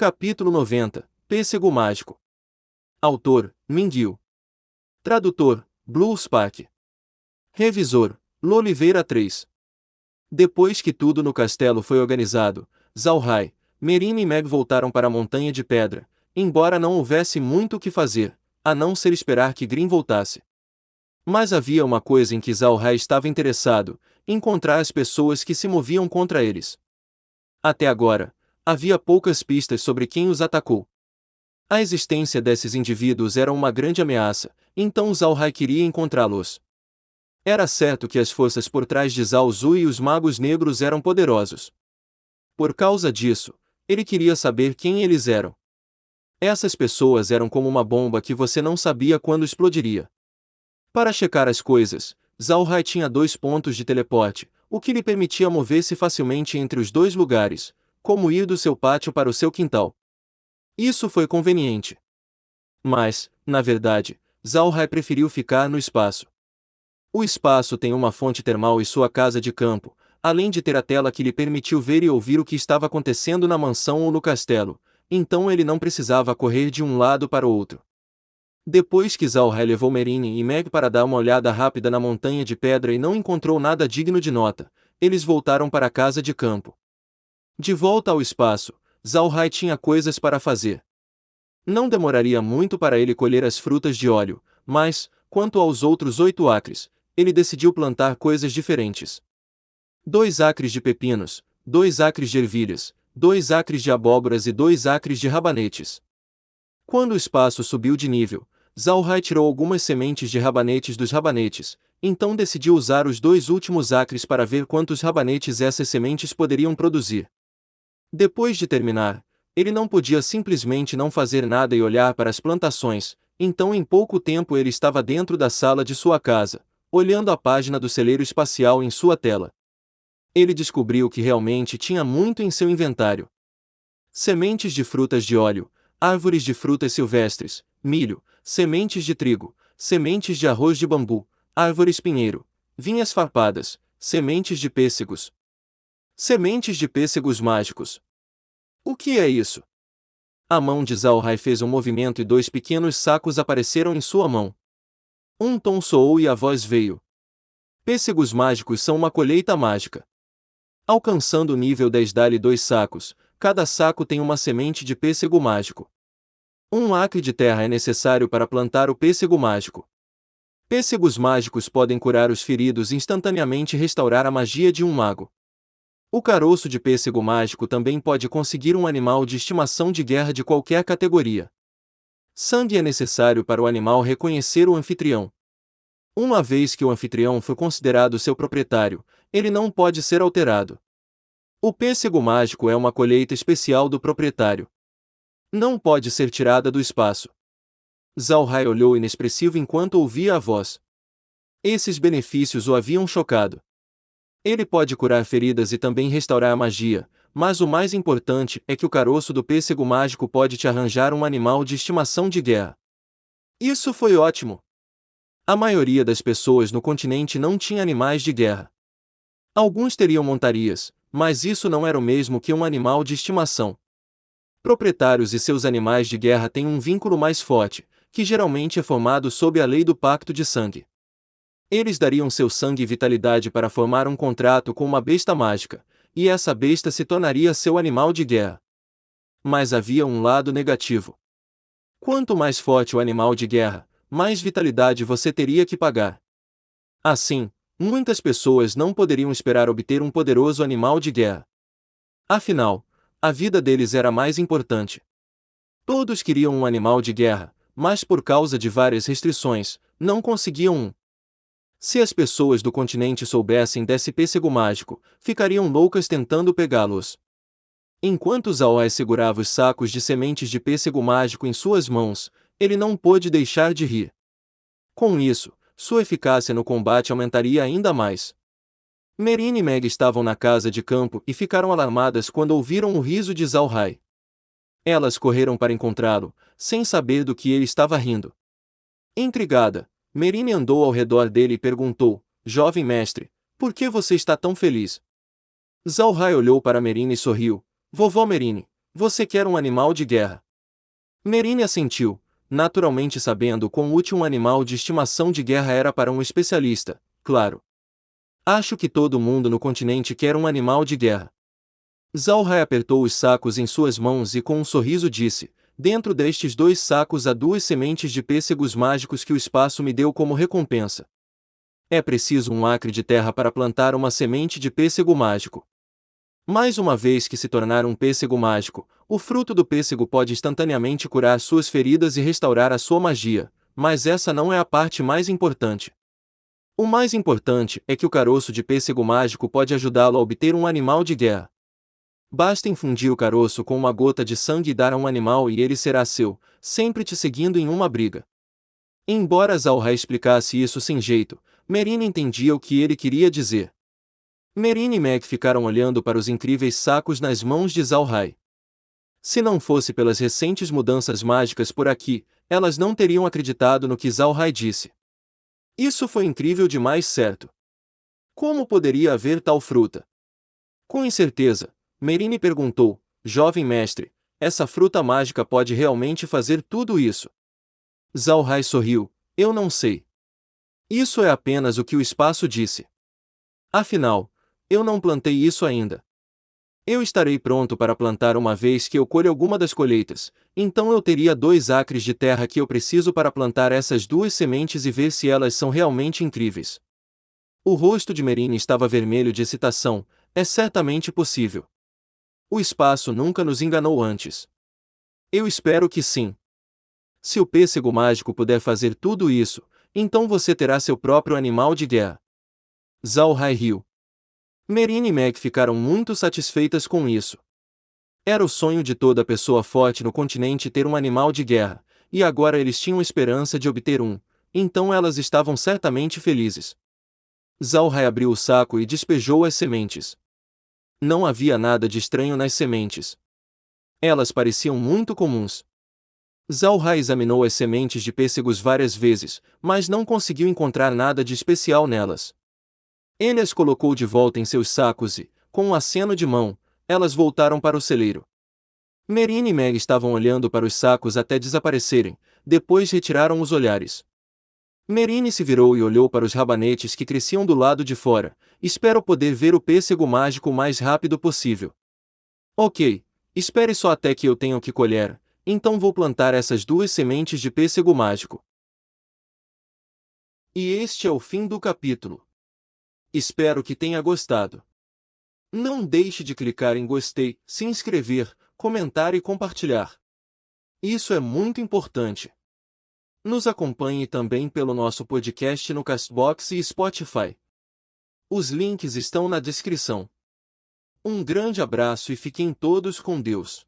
Capítulo 90. Pêssego Mágico. Autor, Mindil. Tradutor, Blue Spark. Revisor, Loliveira 3. Depois que tudo no castelo foi organizado, Zalhai, Merine e Meg voltaram para a Montanha de Pedra, embora não houvesse muito o que fazer, a não ser esperar que Grim voltasse. Mas havia uma coisa em que Zalhai estava interessado: encontrar as pessoas que se moviam contra eles. Até agora, havia poucas pistas sobre quem os atacou. A existência desses indivíduos era uma grande ameaça, então Zalhai queria encontrá-los. Era certo que as forças por trás de Zhao Zu e os magos negros eram poderosos. Por causa disso, ele queria saber quem eles eram. Essas pessoas eram como uma bomba que você não sabia quando explodiria. Para checar as coisas, Zalhai tinha 2 pontos de teleporte, o que lhe permitia mover-se facilmente entre os 2 lugares, como ir do seu pátio para o seu quintal. Isso foi conveniente. Mas, na verdade, Zalhai preferiu ficar no espaço. O espaço tem uma fonte termal e sua casa de campo, além de ter a tela que lhe permitiu ver e ouvir o que estava acontecendo na mansão ou no castelo, então ele não precisava correr de um lado para o outro. Depois que Zalhai levou Merine e Meg para dar uma olhada rápida na Montanha de Pedra e não encontrou nada digno de nota, eles voltaram para a casa de campo. De volta ao espaço, Zalhai tinha coisas para fazer. Não demoraria muito para ele colher as frutas de óleo, mas, quanto aos outros 8 acres, ele decidiu plantar coisas diferentes. 2 acres de pepinos, 2 acres de ervilhas, 2 acres de abóboras e 2 acres de rabanetes. Quando o espaço subiu de nível, Zalhai tirou algumas sementes de rabanetes dos rabanetes, então decidiu usar os 2 últimos acres para ver quantos rabanetes essas sementes poderiam produzir. Depois de terminar, ele não podia simplesmente não fazer nada e olhar para as plantações, então em pouco tempo ele estava dentro da sala de sua casa, olhando a página do celeiro espacial em sua tela. Ele descobriu que realmente tinha muito em seu inventário. Sementes de frutas de óleo, árvores de frutas silvestres, milho, sementes de trigo, sementes de arroz de bambu, árvores pinheiro, vinhas farpadas, sementes de pêssegos. Sementes de pêssegos mágicos. O que é isso? A mão de Zalhai fez um movimento e 2 pequenos sacos apareceram em sua mão. Um tom soou e a voz veio. Pêssegos mágicos são uma colheita mágica. Alcançando o nível 10, dá-lhe 2 sacos, cada saco tem uma semente de pêssego mágico. 1 acre de terra é necessário para plantar o pêssego mágico. Pêssegos mágicos podem curar os feridos instantaneamente e restaurar a magia de um mago. O caroço de pêssego mágico também pode conseguir um animal de estimação de guerra de qualquer categoria. Sangue é necessário para o animal reconhecer o anfitrião. Uma vez que o anfitrião foi considerado seu proprietário, ele não pode ser alterado. O pêssego mágico é uma colheita especial do proprietário. Não pode ser tirada do espaço. Zalhai olhou inexpressivo enquanto ouvia a voz. Esses benefícios o haviam chocado. Ele pode curar feridas e também restaurar a magia, mas o mais importante é que o caroço do pêssego mágico pode te arranjar um animal de estimação de guerra. Isso foi ótimo. A maioria das pessoas no continente não tinha animais de guerra. Alguns teriam montarias, mas isso não era o mesmo que um animal de estimação. Proprietários e seus animais de guerra têm um vínculo mais forte, que geralmente é formado sob a lei do pacto de sangue. Eles dariam seu sangue e vitalidade para formar um contrato com uma besta mágica, e essa besta se tornaria seu animal de guerra. Mas havia um lado negativo. Quanto mais forte o animal de guerra, mais vitalidade você teria que pagar. Assim, muitas pessoas não poderiam esperar obter um poderoso animal de guerra. Afinal, a vida deles era mais importante. Todos queriam um animal de guerra, mas por causa de várias restrições, não conseguiam um. Se as pessoas do continente soubessem desse pêssego mágico, ficariam loucas tentando pegá-los. Enquanto Zalhai segurava os sacos de sementes de pêssego mágico em suas mãos, ele não pôde deixar de rir. Com isso, sua eficácia no combate aumentaria ainda mais. Merine e Meg estavam na casa de campo e ficaram alarmadas quando ouviram o riso de Zalhai. Elas correram para encontrá-lo, sem saber do que ele estava rindo. Intrigada, Merine andou ao redor dele e perguntou: "Jovem mestre, por que você está tão feliz?" Zalhai olhou para Merine e sorriu: "Vovó Merine, Você quer um animal de guerra. Merine assentiu, naturalmente sabendo quão útil um animal de estimação de guerra era para um especialista, claro. Acho que todo mundo no continente quer um animal de guerra. Zalrai apertou os sacos em suas mãos e com um sorriso disse, dentro destes 2 sacos há 2 sementes de pêssegos mágicos que o espaço me deu como recompensa. É preciso 1 acre de terra para plantar uma semente de pêssego mágico. Mais uma vez que se tornar um pêssego mágico, o fruto do pêssego pode instantaneamente curar suas feridas e restaurar a sua magia, mas essa não é a parte mais importante. O mais importante é que o caroço de pêssego mágico pode ajudá-lo a obter um animal de guerra. Basta infundir o caroço com uma gota de sangue e dar a um animal e ele será seu, sempre te seguindo em uma briga. Embora Zalrai explicasse isso sem jeito, Merine entendia o que ele queria dizer. Merine e Meg ficaram olhando para os incríveis sacos nas mãos de Zalrai. Se não fosse pelas recentes mudanças mágicas por aqui, elas não teriam acreditado no que Zalrai disse. Isso foi incrível demais, certo? Como poderia haver tal fruta? Com incerteza, Merine perguntou, jovem mestre, essa fruta mágica pode realmente fazer tudo isso? Zalrai sorriu, eu não sei. Isso é apenas o que o espaço disse. Afinal, eu não plantei isso ainda. Eu estarei pronto para plantar uma vez que eu colher alguma das colheitas, então eu teria 2 acres de terra que eu preciso para plantar essas 2 sementes e ver se elas são realmente incríveis. O rosto de Merine estava vermelho de excitação, é certamente possível. O espaço nunca nos enganou antes. Eu espero que sim. Se o pêssego mágico puder fazer tudo isso, então você terá seu próprio animal de guerra. Zalrai riu. Merine e Meg ficaram muito satisfeitas com isso. Era o sonho de toda pessoa forte no continente ter um animal de guerra, e agora eles tinham esperança de obter um, então elas estavam certamente felizes. Zalrai abriu o saco e despejou as sementes. Não havia nada de estranho nas sementes. Elas pareciam muito comuns. Zalrai examinou as sementes de pêssegos várias vezes, mas não conseguiu encontrar nada de especial nelas. Ele as colocou de volta em seus sacos e, com um aceno de mão, elas voltaram para o celeiro. Merine e Meg estavam olhando para os sacos até desaparecerem, depois retiraram os olhares. Merine se virou e olhou para os rabanetes que cresciam do lado de fora. Espero poder ver o pêssego mágico o mais rápido possível. Ok, espere só até que eu tenha o que colher, então vou plantar essas 2 sementes de pêssego mágico. E este é o fim do capítulo. Espero que tenha gostado. Não deixe de clicar em gostei, se inscrever, comentar e compartilhar. Isso é muito importante. Nos acompanhe também pelo nosso podcast no Castbox e Spotify. Os links estão na descrição. Um grande abraço e fiquem todos com Deus.